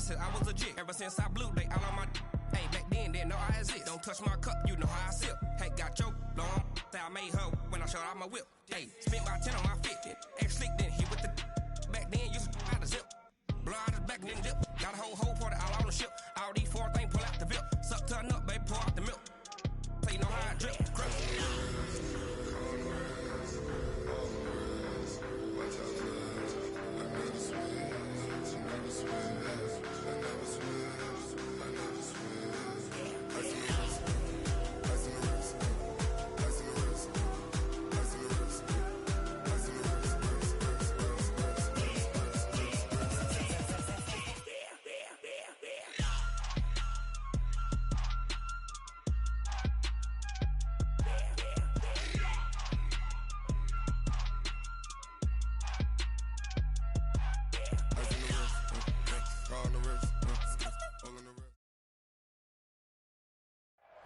said I was legit. Ever since I blew, they all on my hey, back then, didn't know I exist. Don't touch my cup, you know how I sip. Hey, got your long, say I made her when I showed out my whip. Hey, spent my 10 on my fit. Ex-slick, then hit with the back then, used to out the zip. Blow out his back, then dip. Got a whole party all on the ship. All these 4 things, pull out the VIP. Suck, turn up, baby, pour out the milk. So you know how I drip.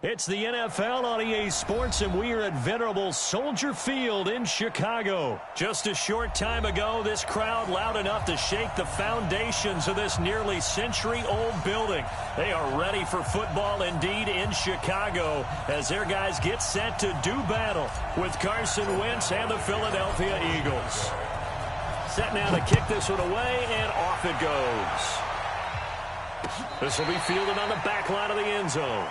It's the NFL on EA Sports, and we are at venerable Soldier Field in Chicago. Just a short time ago, this crowd loud enough to shake the foundations of this nearly century-old building. They are ready for football indeed in Chicago as their guys get set to do battle with Carson Wentz and the Philadelphia Eagles. Set now to kick this one away, and off it goes. This will be fielded on the back line of the end zone.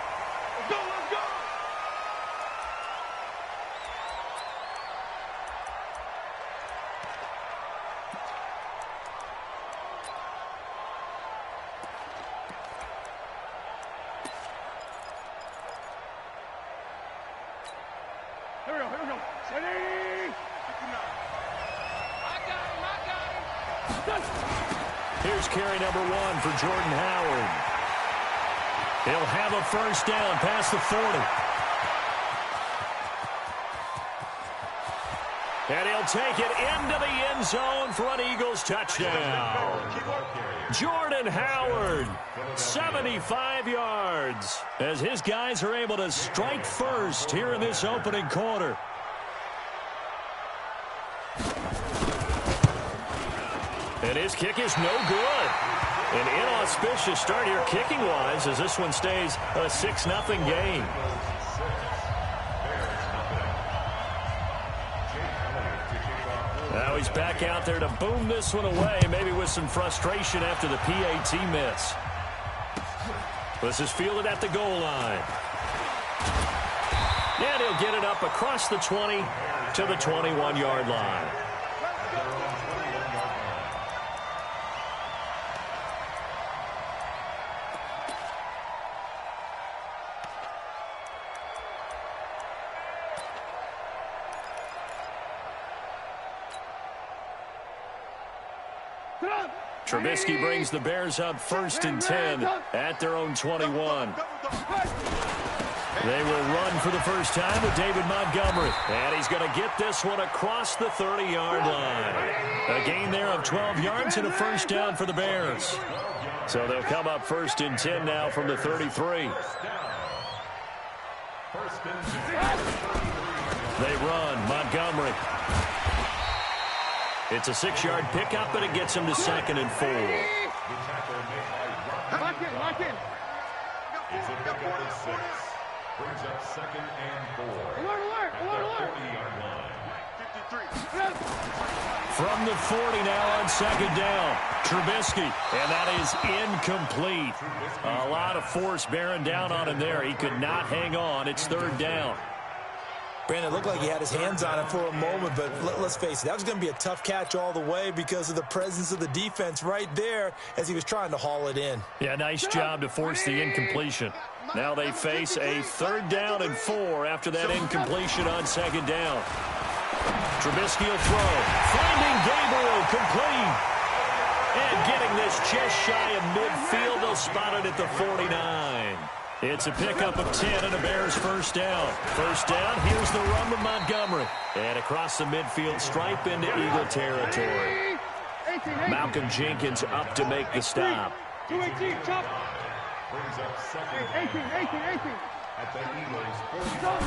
Here's carry number 1 for Jordan Howard. He'll have a first down past the 40. And he'll take it into the end zone for an Eagles touchdown. Jordan Howard, 75 yards, as his guys are able to strike first here in this opening quarter. And his kick is no good. An inauspicious start here kicking-wise as this one stays a 6-0 game. Now he's back out there to boom this one away, maybe with some frustration after the PAT miss. This is fielded at the goal line. And he'll get it up across the 20 to the 21-yard line. Trubisky brings the Bears up 1st and 10 at their own 21. They will run for the first time with David Montgomery. And he's going to get this one across the 30-yard line. A gain there of 12 yards and a first down for the Bears. So they'll come up 1st and 10 now from the 33. They run. Montgomery. It's a 6-yard pickup, but it gets him to 2nd and 4. Lock in, lock in. It's a pick up of 6. Brings up 2nd and 4. Alert, alert. 40-yard line. 53. From the 40 now on 2nd down. Trubisky, and that is incomplete. A lot of force bearing down on him there. He could not hang on. It's 3rd down. Brandon, it looked like he had his hands on it for a moment, but let's face it, that was going to be a tough catch all the way because of the presence of the defense right there as he was trying to haul it in. Yeah, nice job to force the incompletion. Now they face a 3rd down and 4 after that incompletion on 2nd down. Trubisky will throw. Finding Gabriel complete. And getting this just shy of midfield, they'll spot it at the 49. It's a pickup of 10 and a Bears first down. First down, here's the run with Montgomery. And across the midfield stripe into Eagle territory. Malcolm Jenkins up to make the stop. 218, chop. Brings up 2nd 18. at the Eagles 45.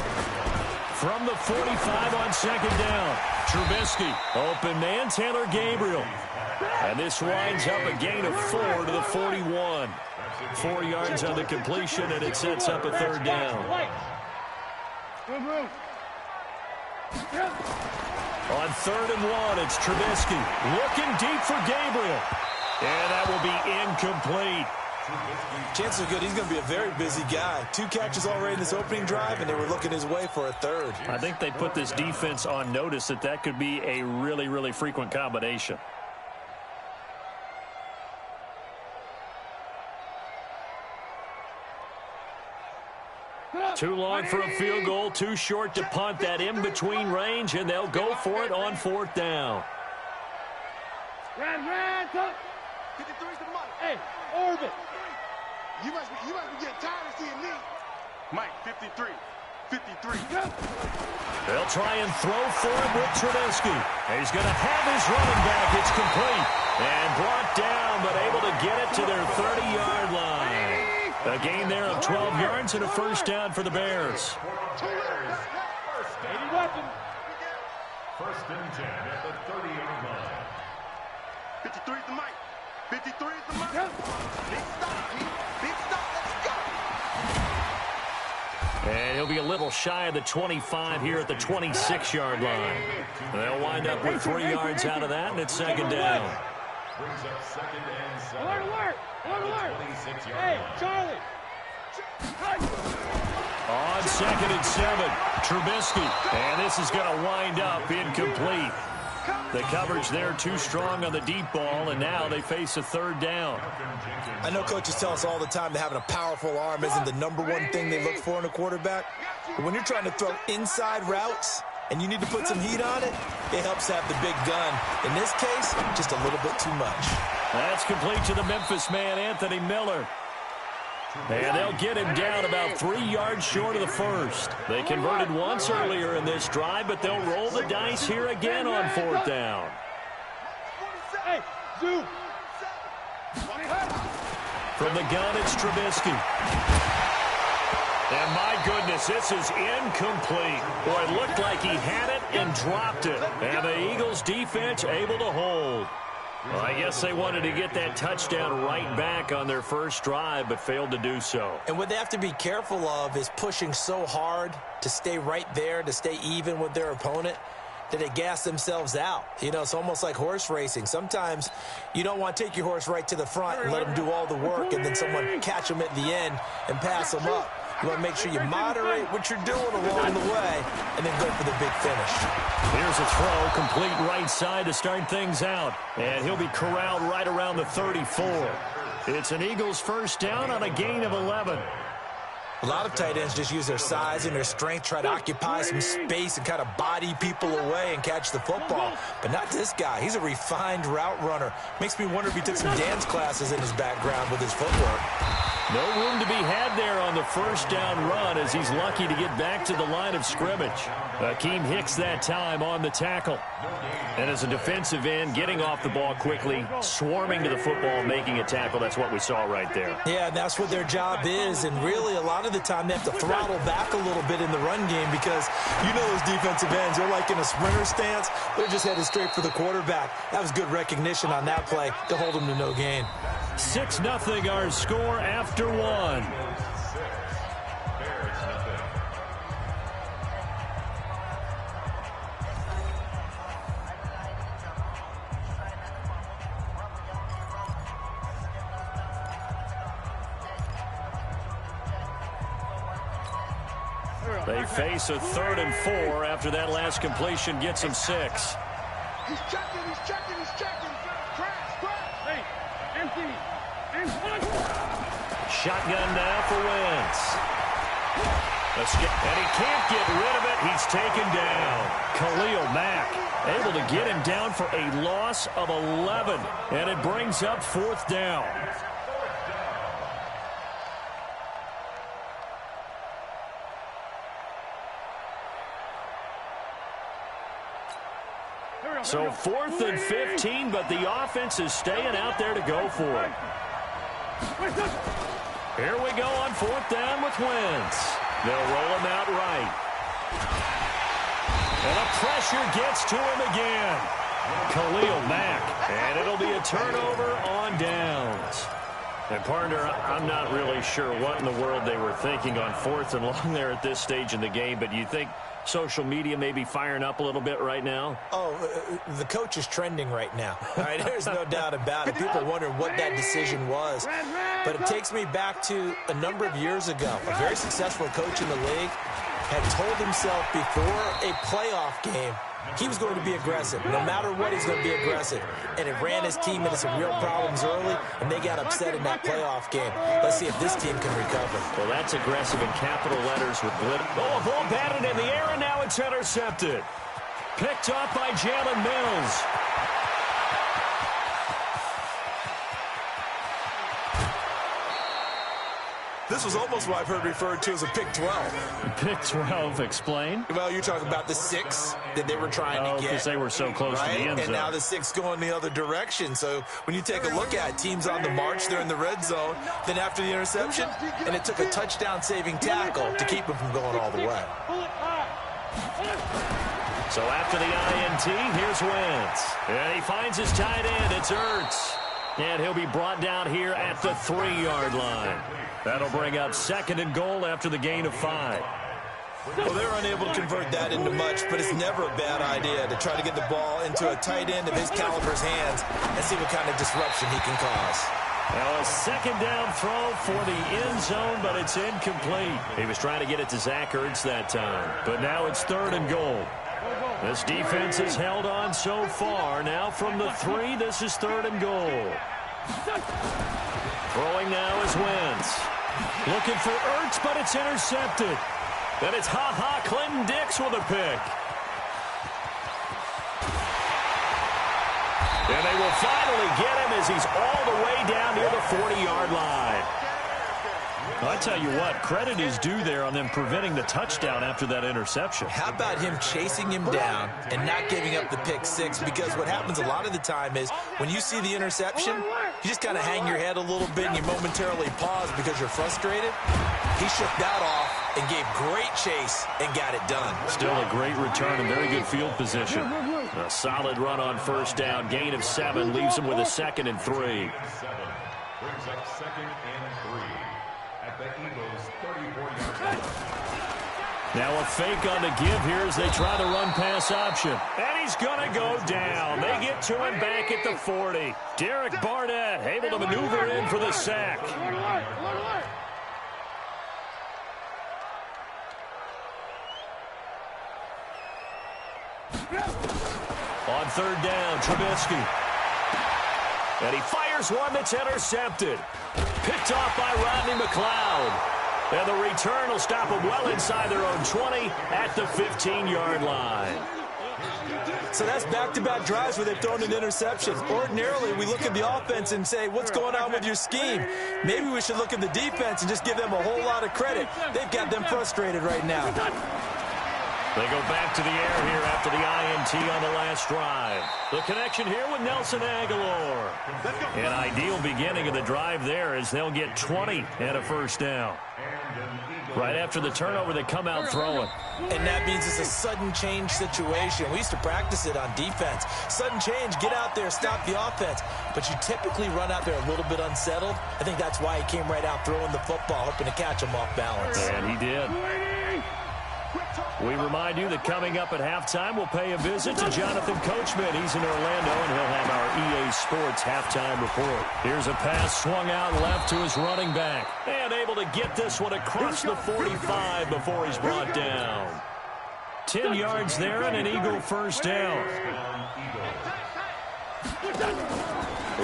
From the 45 on 2nd down. Trubisky, open man, Taylor Gabriel. And this winds up a gain of 4 to the 41. 4 yards on the completion, and it sets up a third down. On 3rd and 1, it's Trubisky looking deep for Gabriel. And that will be incomplete. Chances are good he's going to be a very busy guy. 2 catches already in this opening drive, and they were looking his way for a third. I think they put this defense on notice that that could be a really, really frequent combination. Too long for a field goal, too short to punt. That in-between range, and they'll go for it on 4th down. Ran, 53's the money. hey, orbit. You must be getting tired of seeing me. Mike, 53. 53. They'll try and throw for him with Trubisky. He's going to have his running back. It's complete. And brought down, but able to get it to their 30-yard line. A gain there of 12 yards and a first down for the Bears. First and 10 at the 30-yard line. 53's the mic. 53's the mic. Big stop, Pete. Big stop. Let's go. And he'll be a little shy of the 25 here at the 26-yard line. They'll wind up with 3 yards out of that, and it's 2nd down. Brings up 2nd and 7. Alert. Hey, Charlie. On 2nd and 7, Trubisky. And this is going to wind up incomplete. The coverage there too strong on the deep ball, and now they face a 3rd down. I know coaches tell us all the time that having a powerful arm isn't the #1 thing they look for in a quarterback. But when you're trying to throw inside routes and you need to put some heat on it, it helps have the big gun. In this case, just a little bit too much. That's complete to the Memphis man, Anthony Miller. And they'll get him down about 3 yards short of the first. They converted once earlier in this drive, but they'll roll the dice here again on 4th down. Hey, zoom. From the gun, it's Trubisky. And my goodness, this is incomplete. Boy, it looked like he had it and dropped it. And the Eagles defense able to hold. Well, I guess they wanted to get that touchdown right back on their first drive, but failed to do so. And what they have to be careful of is pushing so hard to stay right there, to stay even with their opponent, that they gas themselves out. You know, it's almost like horse racing. Sometimes you don't want to take your horse right to the front and let them do all the work, and then someone catch them at the end and pass them up. You want to make sure you moderate what you're doing along the way and then go for the big finish. Here's a throw, complete right side to start things out. And he'll be corralled right around the 34. It's an Eagles first down on a gain of 11. A lot of tight ends just use their size and their strength, try to occupy some space and kind of body people away and catch the football. But not this guy. He's a refined route runner. Makes me wonder if he took some dance classes in his background with his footwork. No room to be had there on the first down run as he's lucky to get back to the line of scrimmage. Akeem Hicks that time on the tackle. And as a defensive end, getting off the ball quickly, swarming to the football, making a tackle. That's what we saw right there. Yeah, and that's what their job is. And really, a lot of the time, they have to throttle back a little bit in the run game because you know those defensive ends, they're like in a sprinter stance. They're just headed straight for the quarterback. That was good recognition on that play to hold them to no gain. 6-0 our score after one. They face a 3rd and 4 after that last completion gets them 6. He's checking. Crash. Hey, empty. Shotgun now for Wentz. And he can't get rid of it. He's taken down. Khalil Mack able to get him down for a loss of 11. And it brings up 4th down. So 4th and 15, but the offense is staying out there to go for it. Here we go on 4th down with Wentz. They'll roll him out right. And the pressure gets to him again. Khalil Mack. And it'll be a turnover on downs. And, partner, I'm not really sure what in the world they were thinking on 4th and long there at this stage in the game, but you think social media may be firing up a little bit right now? Oh, the coach is trending right now. All right, there's no doubt about it. People are wondering what that decision was. But it takes me back to a number of years ago. A very successful coach in the league had told himself before a playoff game he was going to be aggressive. No matter what, he's going to be aggressive. And it ran his team into some real problems early, and they got upset in that playoff game. Let's see if this team can recover. Well, that's aggressive in capital letters with glitter. Oh, a ball batted in the air, and now it's intercepted. Picked up by Jalen Mills. This was almost what I've heard referred to as a pick 12. Pick 12, explain? Well, you're talking about the 6 that they were trying to get. Because they were so close to the end zone. And now the 6 going the other direction. So when you take a look at it, teams on the march, they're in the red zone. Then after the interception, and it took a touchdown-saving tackle to keep them from going all the way. So after the INT, here's Wentz. And he finds his tight end. It's Ertz. And he'll be brought down here at the 3-yard line. That'll bring up 2nd and goal after the gain of 5. Well, they're unable to convert that into much, but it's never a bad idea to try to get the ball into a tight end of his caliber's hands and see what kind of disruption he can cause. Now a 2nd down throw for the end zone, but it's incomplete. He was trying to get it to Zach Ertz that time, but now it's 3rd and goal. This defense has held on so far. Now from the 3, this is 3rd and goal. Throwing now is Wentz. Looking for Ertz, but it's intercepted. Then it's Clinton Dix with a pick. And they will finally get him as he's all the way down near the 40-yard line. I tell you what, credit is due there on them preventing the touchdown after that interception. How about him chasing him down and not giving up the pick 6? Because what happens a lot of the time is when you see the interception, you just kind of hang your head a little bit and you momentarily pause because you're frustrated. He shook that off and gave great chase and got it done. Still a great return and very good field position. A solid run on 1st down. Gain of 7 leaves him with a 2nd and 3. Brings up 2nd and 3 at the Eagles' 34-yard line. Now a fake on the give here as they try the run-pass option. And he's going to go down. They get to him back at the 40. Derek Barnett able to maneuver in for the sack. On 3rd down, Trubisky. And he fires one that's intercepted. Picked off by Rodney McLeod. And the return will stop them well inside their own 20 at the 15-yard line. So that's back-to-back drives where they've thrown an interception. Ordinarily, we look at the offense and say, what's going on with your scheme? Maybe we should look at the defense and just give them a whole lot of credit. They've got them frustrated right now. They go back to the air here after the INT on the last drive. The connection here with Nelson Aguilar. An ideal beginning of the drive there as they'll get 20 and a 1st down. Right after the turnover, they come out throwing. And that means it's a sudden change situation. We used to practice it on defense. Sudden change, get out there, stop the offense. But you typically run out there a little bit unsettled. I think that's why he came right out throwing the football, hoping to catch him off balance. And he did. We remind you that coming up at halftime, we'll pay a visit to Jonathan Coachman. He's in Orlando, and he'll have our EA Sports halftime report. Here's a pass swung out left to his running back. And able to get this one across the 45 before he's brought down. 10 yards there and an Eagle 1st down.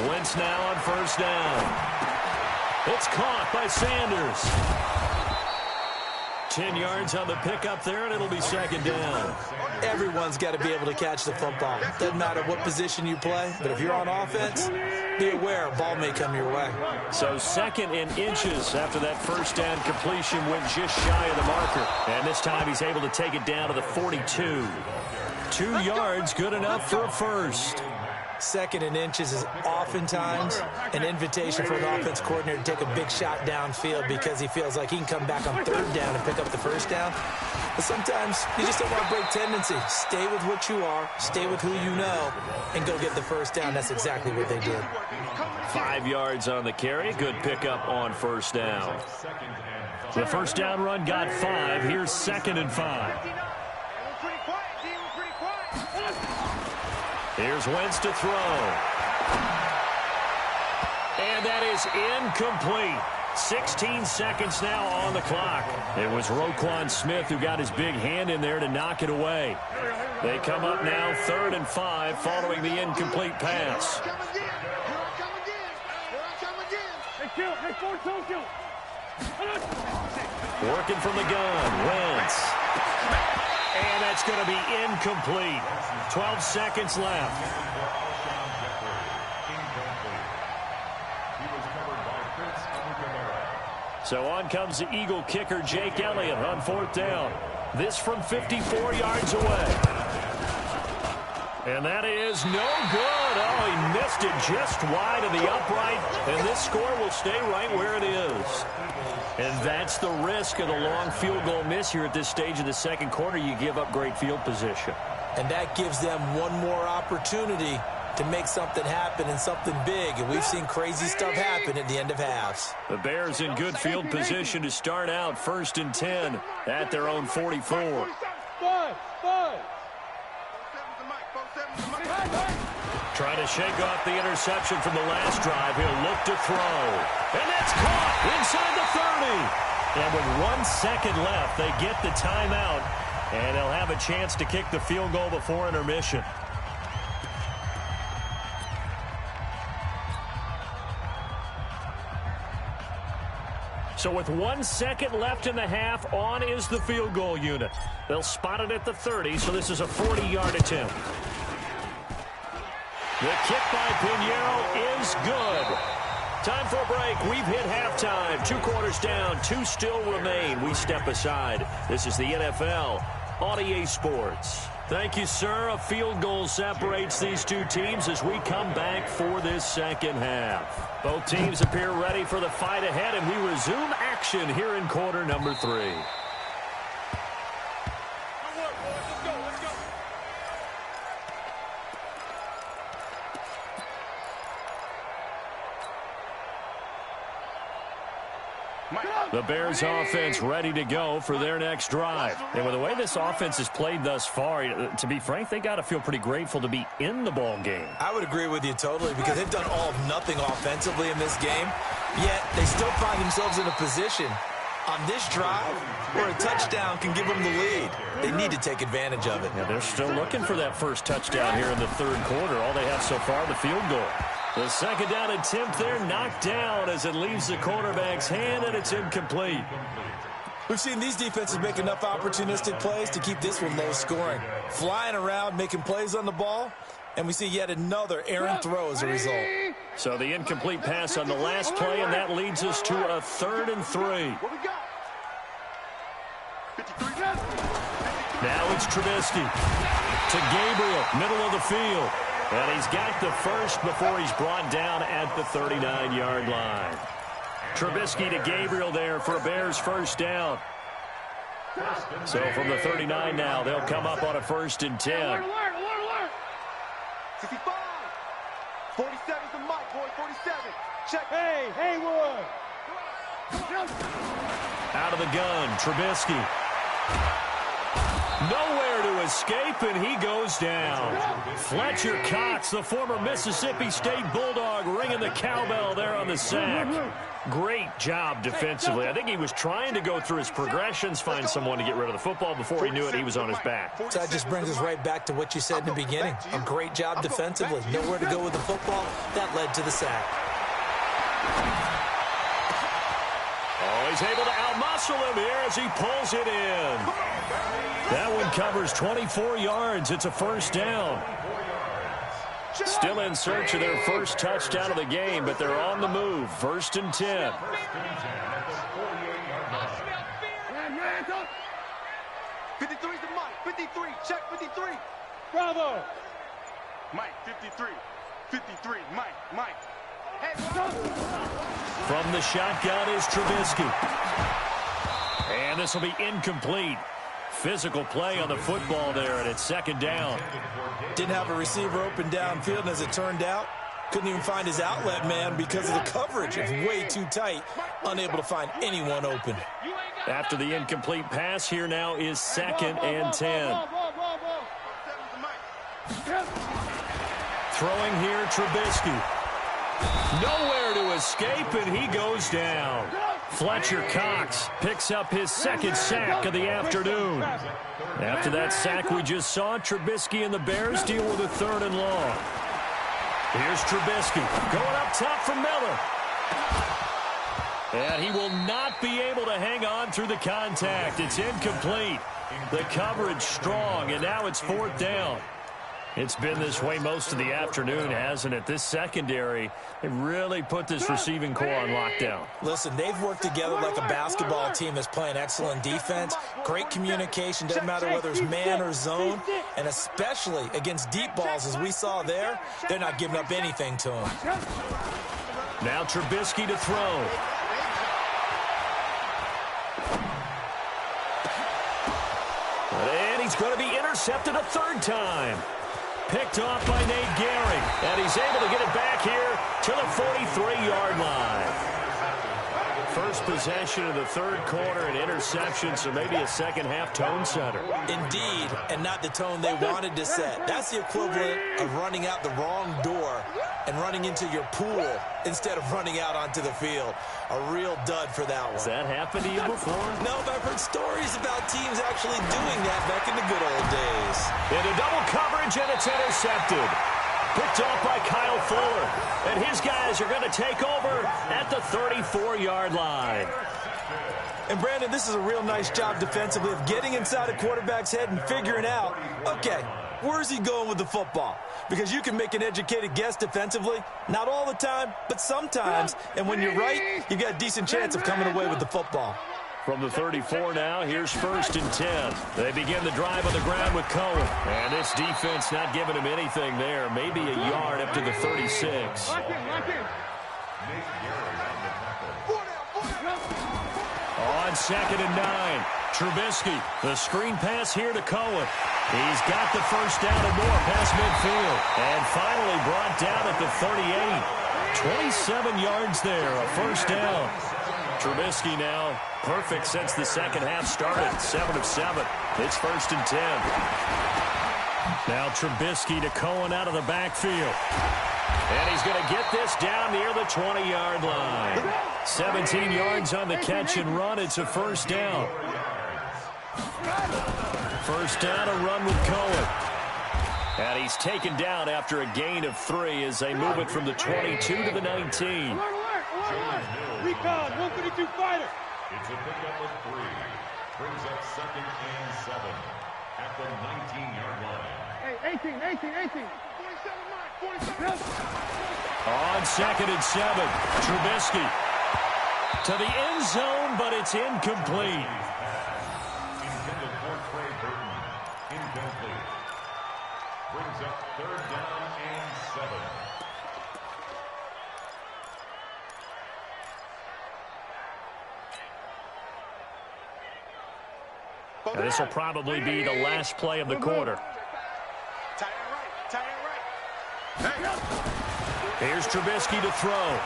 Wentz now on 1st down. It's caught by Sanders. 10 yards on the pickup there, and it'll be 2nd down. Everyone's got to be able to catch the football. Doesn't matter what position you play, but if you're on offense, be aware a ball may come your way. So 2nd and inches after that 1st down completion went just shy of the marker. And this time he's able to take it down to the 42. 2 yards, good enough for a 1st. 2nd and inches is oftentimes an invitation for an offense coordinator to take a big shot downfield because he feels like he can come back on 3rd down and pick up the 1st down. But sometimes you just don't want to break tendency. Stay with what you are, stay with who you know, and go get the 1st down. That's exactly what they did. 5 yards on the carry. Good pickup on 1st down. The 1st down run got 5. Here's 2nd and 5. Here's Wentz to throw. And that is incomplete. 16 seconds now on the clock. It was Roquan Smith who got his big hand in there to knock it away. They come up now 3rd and 5 following the incomplete pass. Working from the gun, Wentz. And that's going to be incomplete. 12 seconds left. So on comes the Eagle kicker, Jake Elliott, on 4th down. This from 54 yards away. And that is no good. Oh, he missed it just wide of the upright. And this score will stay right where it is. And that's the risk of the long field goal miss here at this stage of the 2nd quarter. You give up great field position. And that gives them one more opportunity to make something happen and something big. And we've seen crazy stuff happen at the end of halves. The Bears in good field position to start out 1st and 10 at their own 44. Trying to shake off the interception from the last drive. He'll look to throw. And that's caught inside the 30. And with 1 second left, they get the timeout. And they'll have a chance to kick the field goal before intermission. So with 1 second left in the half, on is the field goal unit. They'll spot it at the 30, so this is a 40-yard attempt. The kick by Pinheiro is good. Time for a break. We've hit halftime. 2 quarters down. 2 still remain. We step aside. This is the NFL on EA Sports. Thank you, sir. A field goal separates these 2 teams as we come back for this 2nd half. Both teams appear ready for the fight ahead, and we resume action here in quarter number 3. The Bears offense ready to go for their next drive. And with the way this offense has played thus far, to be frank, they got to feel pretty grateful to be in the ball game. I would agree with you totally because they've done all of nothing offensively in this game, yet they still find themselves in a position on this drive where a touchdown can give them the lead. They need to take advantage of it. Yeah, they're still looking for that first touchdown here in the 3rd quarter. All they have so far, the field goal. The 2nd down attempt there knocked down as it leaves the quarterback's hand, and it's incomplete. We've seen these defenses make enough opportunistic plays to keep this one low scoring. Flying around, making plays on the ball, and we see yet another errant throw as a result. So the incomplete pass on the last play, and that leads us to a 3rd and 3. Now it's Trubisky to Gabriel, middle of the field. And he's got the first before he's brought down at the 39-yard line. Trubisky to Gabriel there for a Bears 1st down. So from the 39 now, they'll come up on a 1st and 10. 65. 47's the mic, boy. 47. Check. Hey, Haywood. Out of the gun, Trubisky. Nowhere to escape, and he goes down. Fletcher Cox, the former Mississippi State Bulldog, ringing the cowbell there on the sack. Great job defensively. I think he was trying to go through his progressions, find someone to get rid of the football. Before he knew it, he was on his back. So that just brings us right back to what you said in the beginning. A great job defensively. Nowhere to go with the football. That led to the sack. Oh, he's able to outmuscle him here as he pulls it in. That one covers 24 yards. It's a 1st down. Still in search of their first touchdown of the game, but they're on the move. 1st and 10. 53's the mic. 53. Check 53. Bravo. Mike, 53. 53, Mike. From the shotgun is Trubisky. And this will be incomplete. Physical play on the football there, and it's second down. Didn't have a receiver open downfield, and as it turned out, couldn't even find his outlet man because of the coverage. It's way too tight, unable to find anyone open. After the incomplete pass, here now is 2nd and 10. Throwing here, Trubisky. Nowhere to escape, and he goes down. Fletcher Cox picks up his 2nd sack of the afternoon. After that sack we just saw, Trubisky and the Bears deal with a 3rd and long. Here's Trubisky going up top for Miller. And he will not be able to hang on through the contact. It's incomplete. The coverage strong, and now it's 4th down. It's been this way most of the afternoon, hasn't it? This secondary, they really put this receiving core on lockdown. Listen, they've worked together like a basketball team that's playing excellent defense. Great communication, doesn't matter whether it's man or zone. And especially against deep balls, as we saw there, they're not giving up anything to them. Now Trubisky to throw. And he's going to be intercepted a 3rd time. Picked off by Nate Gehring. And he's able to get it back here to the 43-yard line. First possession of the 3rd quarter, an interception, so maybe a second-half tone setter. Indeed, and not the tone they wanted to set. That's the equivalent of running out the wrong door and running into your pool instead of running out onto the field. A real dud for that one. Has that happened to you before? No, but I've heard stories about teams actually doing that back in the good old days. Into double coverage, and it's intercepted. Picked off by Kyle Fuller. And his guys are going to take over at the 34-yard line. And, Brandon, this is a real nice job defensively of getting inside a quarterback's head and figuring out, okay, where's he going with the football? Because you can make an educated guess defensively, not all the time, but sometimes. And when you're right, you've got a decent chance of coming away with the football. From the 34 now, here's 1st and 10. They begin the drive on the ground with Cohen. And this defense not giving him anything there. Maybe a yard up to the 36. On 2nd and 9, Trubisky. The screen pass here to Cohen. He's got the first down and more past midfield. And finally brought down at the 38. 27 yards there, a 1st down. Trubisky now perfect since the second half started. 7 of 7. It's 1st and 10. Now Trubisky to Cohen out of the backfield. And he's going to get this down near the 20-yard line. 17 yards on the catch and run. It's a 1st down. 1st down, a run with Cohen. And he's taken down after a gain of 3 as they move it from the 22 to the 19. Recon, 132 fighter. It's a pickup of 3. Brings up 2nd and 7 at the 19-yard line. Hey, 18. 47, Mike. 47. On 2nd and 7, Trubisky to the end zone, but it's incomplete. Intended for Trey Burton. Incomplete. Brings up 3rd down and 7. And this will probably be the last play of the quarter. Here's Trubisky to throw.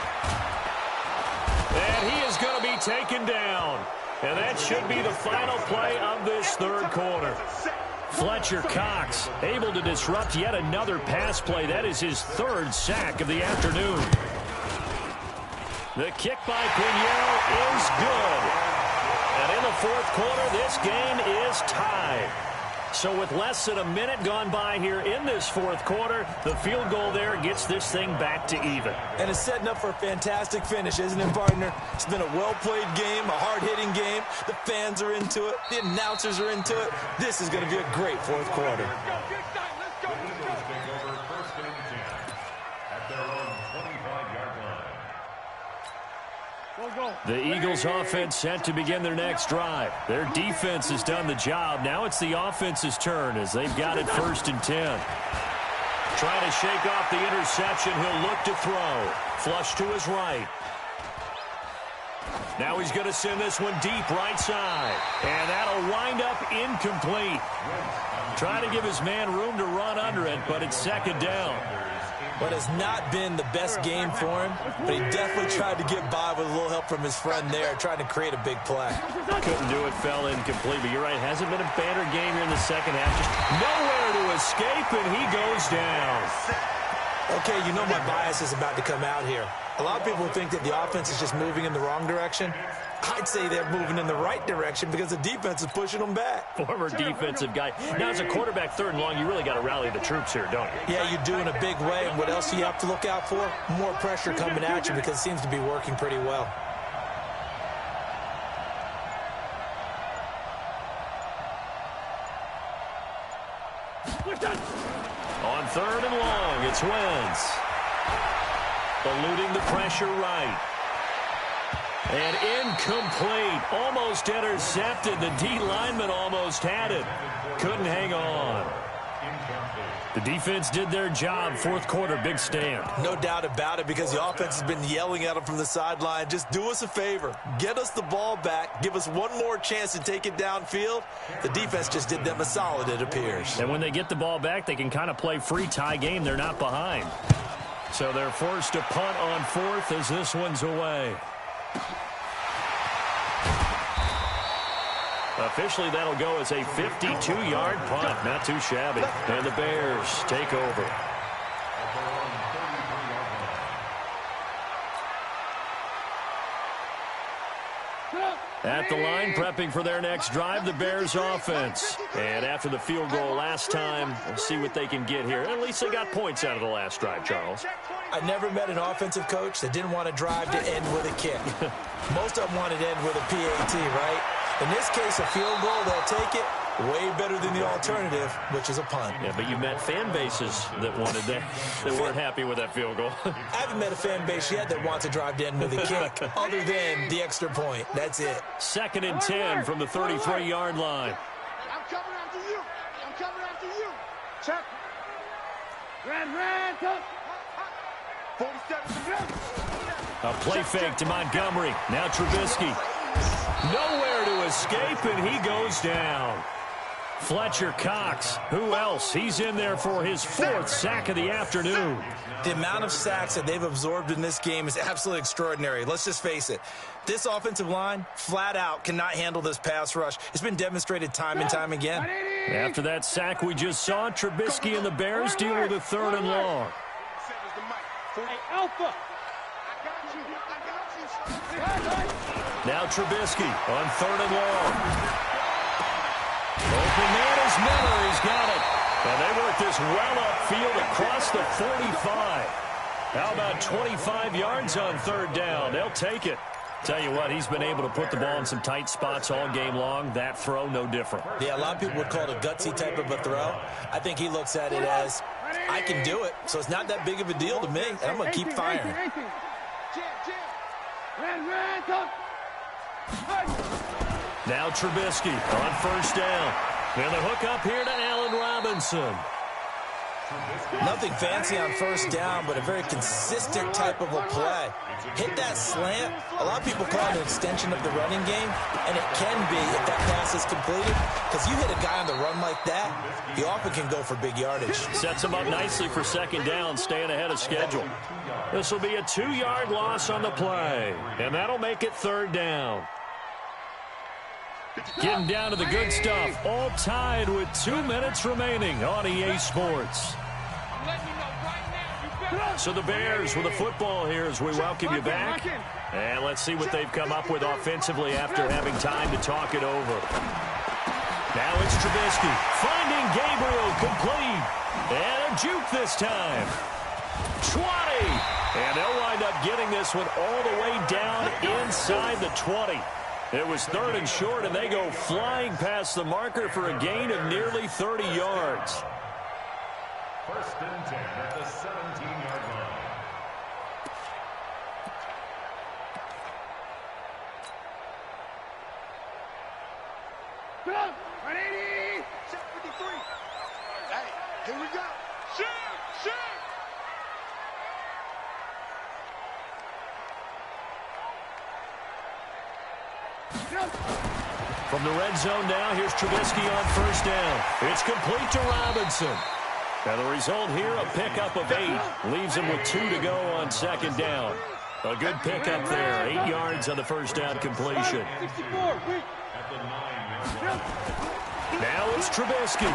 And he is going to be taken down. And that should be the final play of this 3rd quarter. Fletcher Cox able to disrupt yet another pass play. That is his 3rd sack of the afternoon. The kick by Pinheiro is good. And in the 4th quarter, this game is tied. So with less than a minute gone by here in this 4th quarter, the field goal there gets this thing back to even. And it's setting up for a fantastic finish, isn't it, partner? It's been a well-played game, a hard-hitting game. The fans are into it. The announcers are into it. This is going to be a great 4th quarter. The Eagles offense set to begin their next drive. Their defense has done the job. Now it's the offense's turn as they've got it 1st and 10. Trying to shake off the interception. He'll look to throw. Flush to his right. Now he's going to send this one deep right side. And that'll wind up incomplete. Trying to give his man room to run under it, but it's second down. But it's not been the best game for him, but he definitely tried to get by with a little help from his friend there, trying to create a big play. Couldn't do it, fell incomplete, but you're right, hasn't been a banner game here in the second half. Just nowhere to escape, and he goes down. Okay, you know my bias is about to come out here. A lot of people think that the offense is just moving in the wrong direction. I'd say they're moving in the right direction because the defense is pushing them back. Former defensive guy. Now, as a quarterback, third and long, you really got to rally the troops here, don't you? Yeah, you do in a big way. And what else do you have to look out for? More pressure coming at you because it seems to be working pretty well. On third and long, it's Wentz. Eluding the pressure right. And incomplete. Almost intercepted. The D lineman almost had it. Couldn't hang on. The defense did their job. Fourth quarter, big stand. No doubt about it, because the offense has been yelling at them from the sideline. Just do us a favor. Get us the ball back. Give us one more chance to take it downfield. The defense just did them a solid, it appears. And when they get the ball back, they can kind of play free tie game. They're not behind. So they're forced to punt on fourth as this one's away. Officially, that'll go as a 52-yard punt. Not too shabby. And the Bears take over. At the line, prepping for their next drive, the Bears offense. And after the field goal last time, we'll see what they can get here. At least they got points out of the last drive, Charles. I never met an offensive coach that didn't want to drive to end with a kick. Most of them wanted to end with a PAT, right? In this case, a field goal, they'll take it. Way better than the alternative, which is a punt. Yeah, but you've met fan bases that wanted that weren't happy with that field goal. I haven't met a fan base yet that wants to drive to end with a kick, other than the extra point. That's it. Second and 10 from the 33-yard line. I'm coming after you. I'm coming after you. Check. Red, up. 47. A play fake to Montgomery. Now Trubisky. Nowhere to escape, and he goes down. Fletcher Cox. Who else? He's in there for his fourth sack of the afternoon. The amount of sacks that they've absorbed in this game is absolutely extraordinary. Let's just face it. This offensive line, flat out, cannot handle this pass rush. It's been demonstrated time and time again. After that sack we just saw, Trubisky and the Bears deal with a third and long. Hey, Alpha. Now Trubisky on third and long. Open man is Miller. He's got it. And they work this well upfield across the 45. How about 25 yards on third down? They'll take it. Tell you what, he's been able to put the ball in some tight spots all game long. That throw, no different. Yeah, a lot of people would call it a gutsy type of a throw. I think he looks at it as, I can do it, so it's not that big of a deal to me, and I'm going to keep firing. Now Trubisky on first down. And the hook up here to Allen Robinson. Nothing fancy on first down, but a very consistent type of a play. Hit that slant. A lot of people call it an extension of the running game, and it can be if that pass is completed, because you hit a guy on the run like that, he often can go for big yardage. Sets him up nicely for second down, staying ahead of schedule. This will be a 2-yard loss on the play, and that'll make it third down. Getting down to the good stuff, all tied with 2 minutes remaining on EA Sports. So the Bears with the football here as we welcome you back. And let's see what they've come up with offensively after having time to talk it over. Now it's Trubisky finding Gabriel complete. And a juke this time. 20. And they'll wind up getting this one all the way down inside the 20. It was third and short, and they go flying past the marker for a gain of nearly 30 yards. First and 10 at the 17-yard line. Check 53. Hey, here we go. From the red zone now, here's Trubisky on first down. It's complete to Robinson. And the result here, a pickup of 8. Leaves him with 2 to go on second down. A good pickup there. 8 yards on the first down completion. Now it's Trubisky.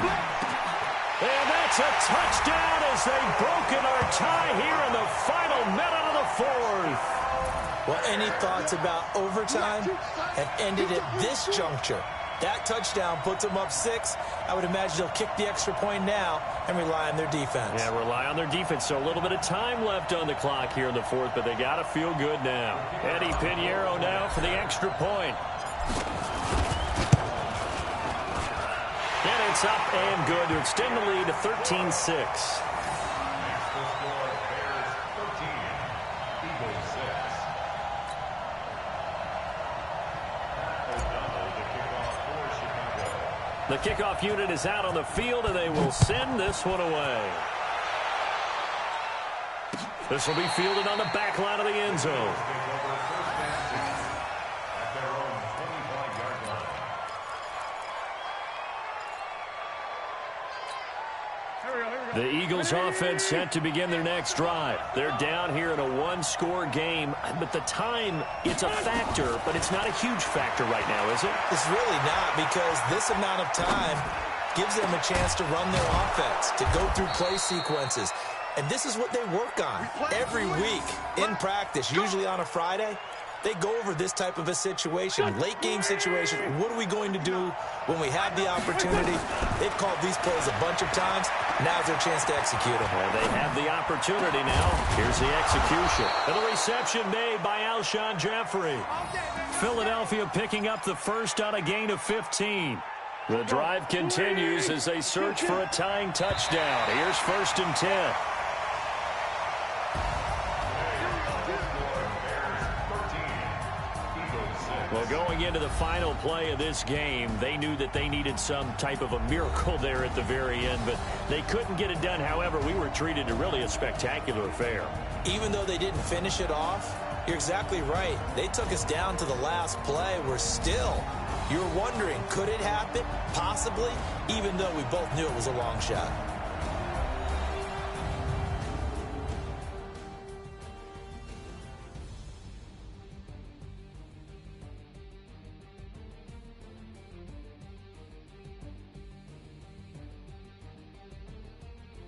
And that's a touchdown as they've broken our tie here in the final minute of the fourth. Well, any thoughts about overtime have ended at this juncture. That touchdown puts them up 6. I would imagine they'll kick the extra point now and rely on their defense. Yeah, rely on their defense. So a little bit of time left on the clock here in the fourth, but they got to feel good now. Eddie Pinheiro now for the extra point. And it's up and good to extend the lead to 13-6. The kickoff unit is out on the field, and they will send this one away. This will be fielded on the back line of the end zone. The Eagles offense set to begin their next drive. They're down here in a one-score game, but the time, it's a factor, but it's not a huge factor right now, is it? It's really not, because this amount of time gives them a chance to run their offense, to go through play sequences. And this is what they work on every week in practice, usually on a Friday. They go over this type of a situation, late-game situation. What are we going to do when we have the opportunity? They've called these plays a bunch of times. Now's their chance to execute them. Well, they have the opportunity now. Here's the execution. And the reception made by Alshon Jeffrey. Philadelphia picking up the first on a gain of 15. The drive continues as they search for a tying touchdown. Here's 1st and 10. Well, going into the final play of this game, they knew that they needed some type of a miracle there at the very end, but they couldn't get it done. However, we were treated to really a spectacular affair. Even though they didn't finish it off, you're exactly right. They took us down to the last play. You're wondering, could it happen? Possibly, even though we both knew it was a long shot.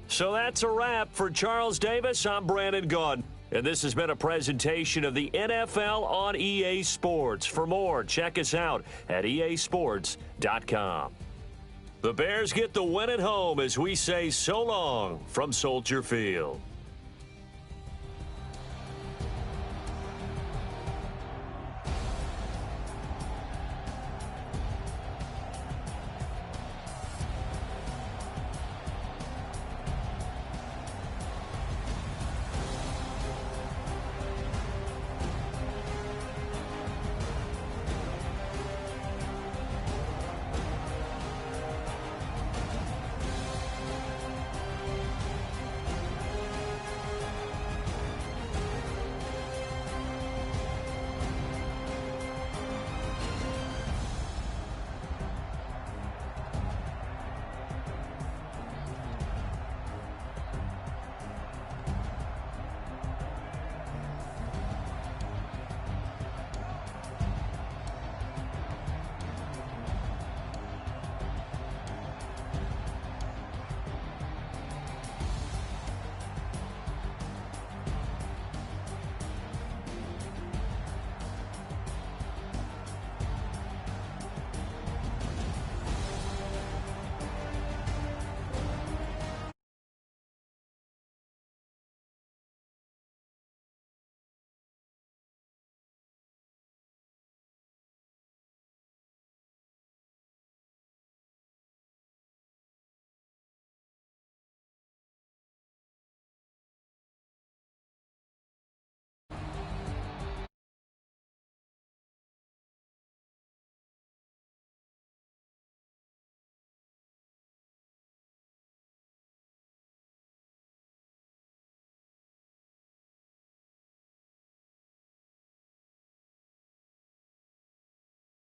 So that's a wrap for Charles Davis. I'm Brandon Gaudin. And this has been a presentation of the NFL on EA Sports. For more, check us out at easports.com. The Bears get the win at home as we say so long from Soldier Field.